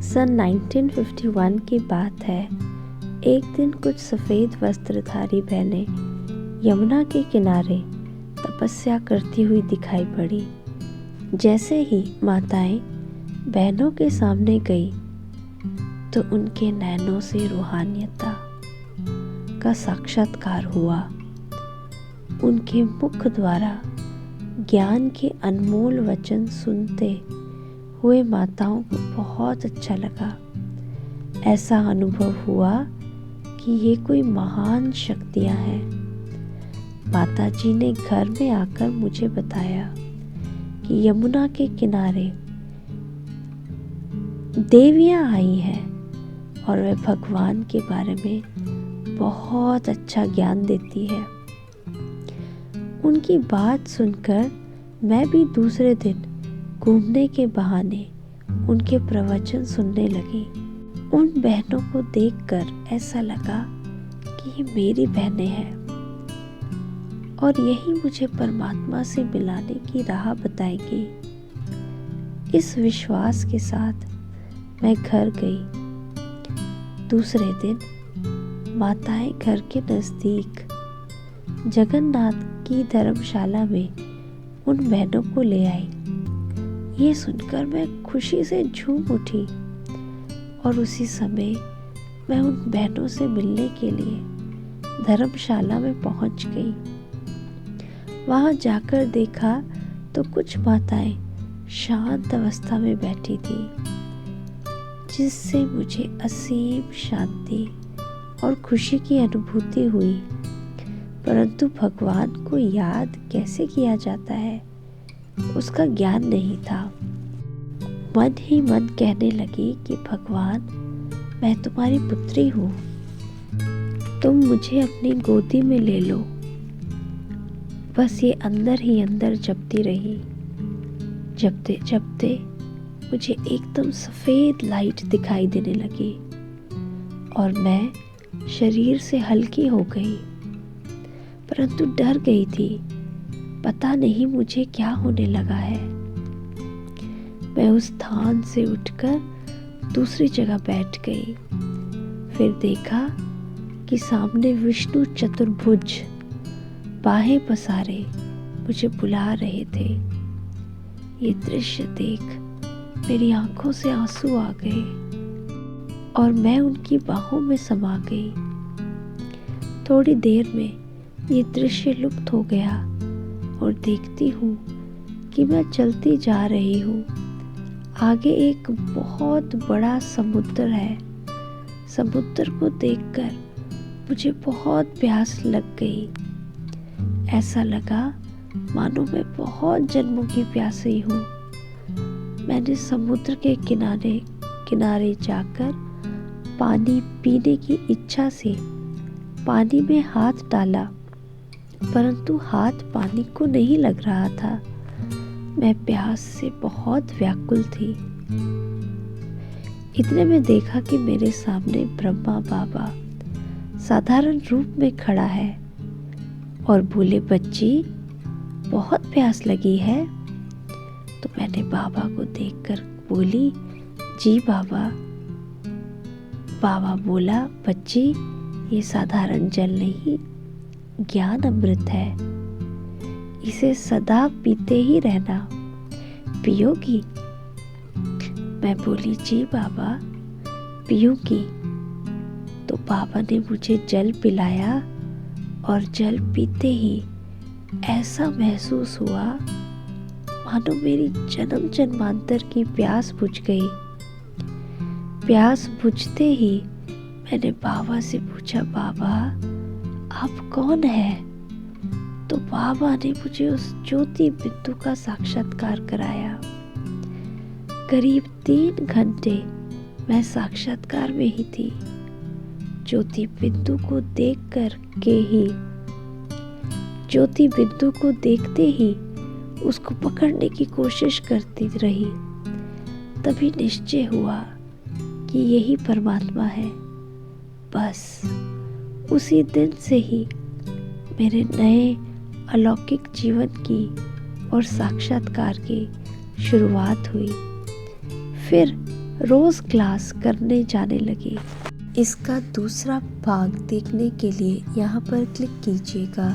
सन 1951 की बात है। एक दिन कुछ सफ़ेद वस्त्रधारी बहनें यमुना के किनारे तपस्या करती हुई दिखाई पड़ी। जैसे ही माताएं बहनों के सामने गई तो उनके नैनों से रूहानियता का साक्षात्कार हुआ। उनके मुख द्वारा ज्ञान के अनमोल वचन सुनते हुए माताओं को बहुत अच्छा लगा। ऐसा अनुभव हुआ कि ये कोई महान शक्तियाँ हैं। माताजी ने घर में आकर मुझे बताया कि यमुना के किनारे देवियाँ आई हैं और वे भगवान के बारे में बहुत अच्छा ज्ञान देती है। उनकी बात सुनकर मैं भी दूसरे दिन घूमने के बहाने उनके प्रवचन सुनने लगी। उन बहनों को देखकर ऐसा लगा कि ये मेरी बहनें हैं और यही मुझे परमात्मा से मिलाने की राह बताएंगी। इस विश्वास के साथ मैं घर गई। दूसरे दिन माताएं घर के नज़दीक जगन्नाथ की धर्मशाला में उन बहनों को ले आई। ये सुनकर मैं खुशी से झूम उठी और उसी समय मैं उन बहनों से मिलने के लिए धर्मशाला में पहुंच गई। वहां जाकर देखा तो कुछ माताएं शांत अवस्था में बैठी थी, जिससे मुझे असीम शांति और खुशी की अनुभूति हुई। परंतु भगवान को याद कैसे किया जाता है, उसका ज्ञान नहीं था। मन ही मन कहने लगी कि भगवान, मैं तुम्हारी पुत्री हूँ, तुम मुझे अपनी गोदी में ले लो। बस ये अंदर ही अंदर जपती रही। जपते जपते मुझे एकदम सफ़ेद लाइट दिखाई देने लगी और मैं शरीर से हल्की हो गई, परंतु डर गई थी। पता नहीं मुझे क्या होने लगा है। मैं उस स्थान से उठकर दूसरी जगह बैठ गई। फिर देखा कि सामने विष्णु चतुर्भुज बाहें पसारे मुझे बुला रहे थे। ये दृश्य देख मेरी आंखों से आंसू आ गए और मैं उनकी बाहों में समा गई। थोड़ी देर में ये दृश्य लुप्त हो गया और देखती हूँ कि मैं चलती जा रही हूँ। आगे एक बहुत बड़ा समुद्र है। समुद्र को देखकर मुझे बहुत प्यास लग गई। ऐसा लगा मानो मैं बहुत जन्मों की प्यासी हूँ। मैंने समुद्र के किनारे जाकर पानी पीने की इच्छा से पानी में हाथ डाला, परंतु हाथ पानी को नहीं लग रहा था। मैं प्यास से बहुत व्याकुल थी। इतने में देखा कि मेरे सामने ब्रह्मा बाबा साधारण रूप में खड़ा है और बोले, बच्ची, बहुत प्यास लगी है? तो मैंने बाबा को देखकर बोली, जी बाबा। बाबा बोला, बच्ची, ये साधारण जल नहीं, ज्ञान अमृत है। इसे सदा पीते ही रहना। पियोगी? मैं बोली, जी बाबा, पीऊंगी। तो बाबा ने मुझे जल पिलाया और जल पीते ही ऐसा महसूस हुआ मानो मेरी जन्म जन्मांतर की प्यास बुझ गई। प्यास बुझते ही मैंने बाबा से पूछा, बाबा, आप कौन हैं? तो बाबा ने मुझे उस ज्योति बिंदु का साक्षात्कार कराया। करीब 3 घंटे मैं साक्षात्कार में ही थी। ज्योति बिंदु को देखते ही उसको पकड़ने की कोशिश करती रही। तभी निश्चय हुआ कि यही परमात्मा है। बस उसी दिन से ही मेरे नए अलौकिक जीवन की और साक्षात्कार की शुरुआत हुई। फिर रोज़ क्लास करने जाने लगी। इसका दूसरा भाग देखने के लिए यहाँ पर क्लिक कीजिएगा।